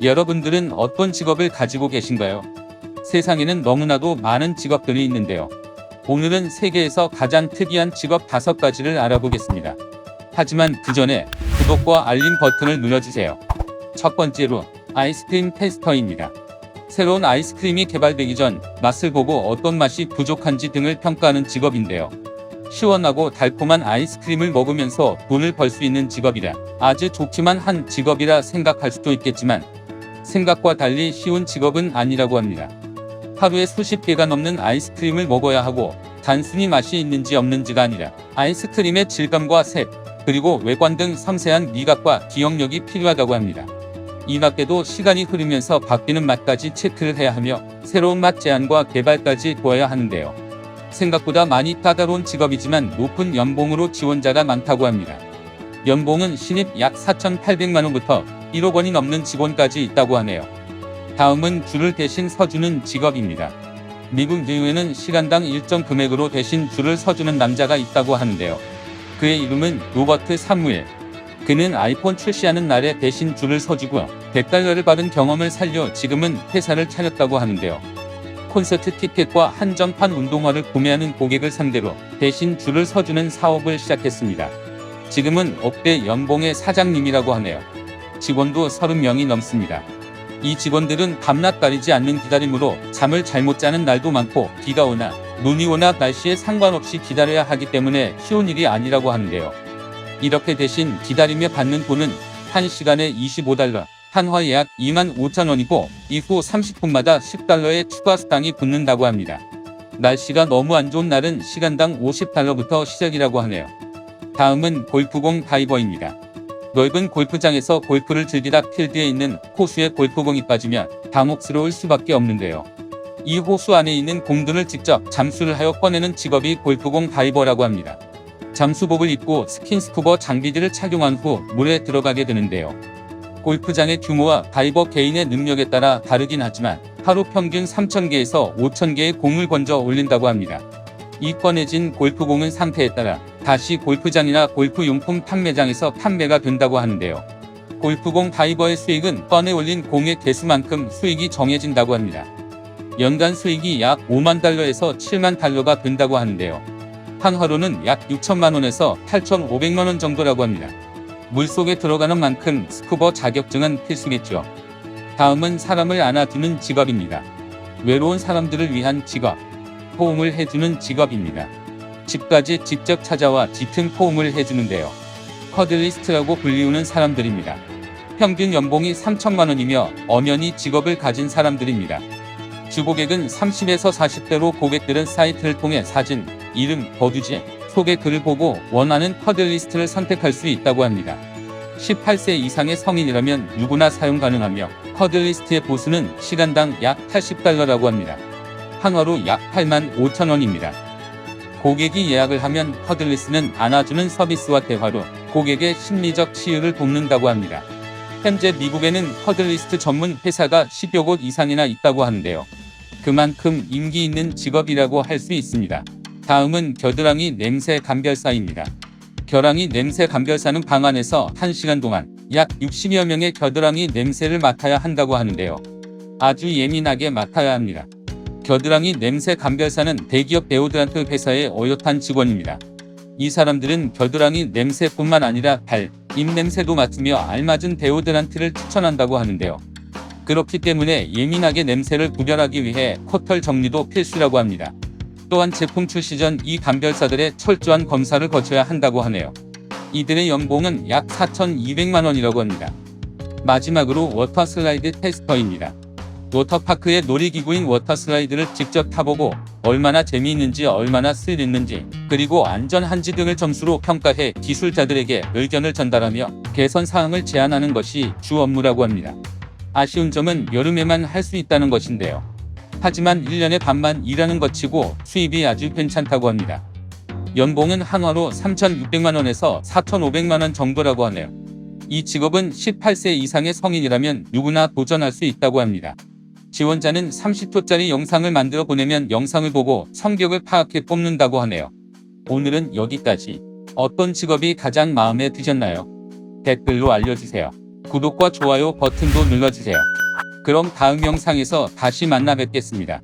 여러분들은 어떤 직업을 가지고 계신가요? 세상에는 너무나도 많은 직업들이 있는데요. 오늘은 세계에서 가장 특이한 직업 5가지를 알아보겠습니다. 하지만 그 전에 구독과 알림 버튼을 눌러주세요. 첫 번째로 아이스크림 테스터입니다. 새로운 아이스크림이 개발되기 전 맛을 보고 어떤 맛이 부족한지 등을 평가하는 직업인데요. 시원하고 달콤한 아이스크림을 먹으면서 돈을 벌 수 있는 직업이라 아주 좋기만 한 직업이라 생각할 수도 있겠지만 생각과 달리 쉬운 직업은 아니라고 합니다. 하루에 수십 개가 넘는 아이스크림을 먹어야 하고 단순히 맛이 있는지 없는지가 아니라 아이스크림의 질감과 색, 그리고 외관 등 섬세한 미각과 기억력이 필요하다고 합니다. 이 밖에도 시간이 흐르면서 바뀌는 맛까지 체크를 해야 하며 새로운 맛 제안과 개발까지 도와야 하는데요. 생각보다 많이 까다로운 직업이지만 높은 연봉으로 지원자가 많다고 합니다. 연봉은 신입 약 4,800만 원부터 1억 원이 넘는 직원까지 있다고 하네요. 다음은 줄을 대신 서주는 직업입니다. 미국 의회는 시간당 일정 금액으로 대신 줄을 서주는 남자가 있다고 하는데요. 그의 이름은 로버트 사무엘. 그는 아이폰 출시하는 날에 대신 줄을 서주고 $100를 받은 경험을 살려 지금은 회사를 차렸다고 하는데요. 콘서트 티켓과 한정판 운동화를 구매하는 고객을 상대로 대신 줄을 서주는 사업을 시작했습니다. 지금은 억대 연봉의 사장님이라고 하네요. 직원도 30명이 넘습니다. 이 직원들은 밤낮 가리지 않는 기다림으로 잠을 잘못 자는 날도 많고 비가 오나 눈이 오나 날씨에 상관없이 기다려야 하기 때문에 쉬운 일이 아니라고 하는데요. 이렇게 대신 기다리며 받는 돈은 1시간에 $25, 한화에 약 25,000원이고 이후 30분마다 $10의 추가 수당이 붙는다고 합니다. 날씨가 너무 안 좋은 날은 시간당 $50부터 시작이라고 하네요. 다음은 골프공 다이버입니다. 넓은 골프장에서 골프를 즐기다 필드에 있는 호수에 골프공이 빠지면 당혹스러울 수밖에 없는데요. 이 호수 안에 있는 공들을 직접 잠수를 하여 꺼내는 직업이 골프공 다이버라고 합니다. 잠수복을 입고 스킨스쿠버 장비들을 착용한 후 물에 들어가게 되는데요. 골프장의 규모와 다이버 개인의 능력에 따라 다르긴 하지만 하루 평균 3,000개에서 5,000개의 공을 건져 올린다고 합니다. 이 꺼내진 골프공은 상태에 따라 다시 골프장이나 골프용품 판매장에서 판매가 된다고 하는데요. 골프공 다이버의 수익은 꺼내 올린 공의 개수만큼 수익이 정해진다고 합니다. 연간 수익이 약 $50,000에서 $70,000가 된다고 하는데요. 한화로는 약 6천만 원에서 8,500만 원 정도라고 합니다. 물속에 들어가는 만큼 스쿠버 자격증은 필수겠죠. 다음은 사람을 안아주는 직업입니다. 외로운 사람들을 위한 직업, 포옹을 해주는 직업입니다. 집까지 직접 찾아와 짙은 포옹을 해주는데요. 커들리스트라고 불리우는 사람들입니다. 평균 연봉이 3천만 원이며 엄연히 직업을 가진 사람들입니다. 주고객은 30에서 40대로 고객들은 사이트를 통해 사진, 이름, 거주지, 소개 글을 보고 원하는 커들리스트를 선택할 수 있다고 합니다. 18세 이상의 성인이라면 누구나 사용 가능하며 커들리스트의 보수는 시간당 약 $80라고 합니다. 한화로 약 85,000원입니다. 고객이 예약을 하면 커들리스트는 안아주는 서비스와 대화로 고객의 심리적 치유를 돕는다고 합니다. 현재 미국에는 커들리스트 전문 회사가 10여 곳 이상이나 있다고 하는데요. 그만큼 인기 있는 직업이라고 할 수 있습니다. 다음은 겨드랑이 냄새 감별사입니다. 겨드랑이 냄새 감별사는 방 안에서 1시간 동안 약 60여 명의 겨드랑이 냄새를 맡아야 한다고 하는데요. 아주 예민하게 맡아야 합니다. 겨드랑이 냄새 감별사는 대기업 데오드란트 회사의 어엿한 직원입니다. 이 사람들은 겨드랑이 냄새뿐만 아니라 발, 입 냄새도 맡으며 알맞은 데오드란트를 추천한다고 하는데요. 그렇기 때문에 예민하게 냄새를 구별하기 위해 코털 정리도 필수라고 합니다. 또한 제품 출시 전 이 감별사들의 철저한 검사를 거쳐야 한다고 하네요. 이들의 연봉은 약 4,200만 원이라고 합니다. 마지막으로 워터슬라이드 테스터입니다. 워터파크의 놀이기구인 워터슬라이드를 직접 타보고 얼마나 재미있는지 얼마나 스릴 있는지 그리고 안전한지 등을 점수로 평가해 기술자들에게 의견을 전달하며 개선 사항을 제안하는 것이 주 업무라고 합니다. 아쉬운 점은 여름에만 할 수 있다는 것인데요. 하지만 1년에 반만 일하는 것 치고 수입이 아주 괜찮다고 합니다. 연봉은 한화로 3,600만 원에서 4,500만 원 정도라고 하네요. 이 직업은 18세 이상의 성인이라면 누구나 도전할 수 있다고 합니다. 지원자는 30초짜리 영상을 만들어 보내면 영상을 보고 성격을 파악해 뽑는다고 하네요. 오늘은 여기까지. 어떤 직업이 가장 마음에 드셨나요? 댓글로 알려주세요. 구독과 좋아요 버튼도 눌러주세요. 그럼 다음 영상에서 다시 만나 뵙겠습니다.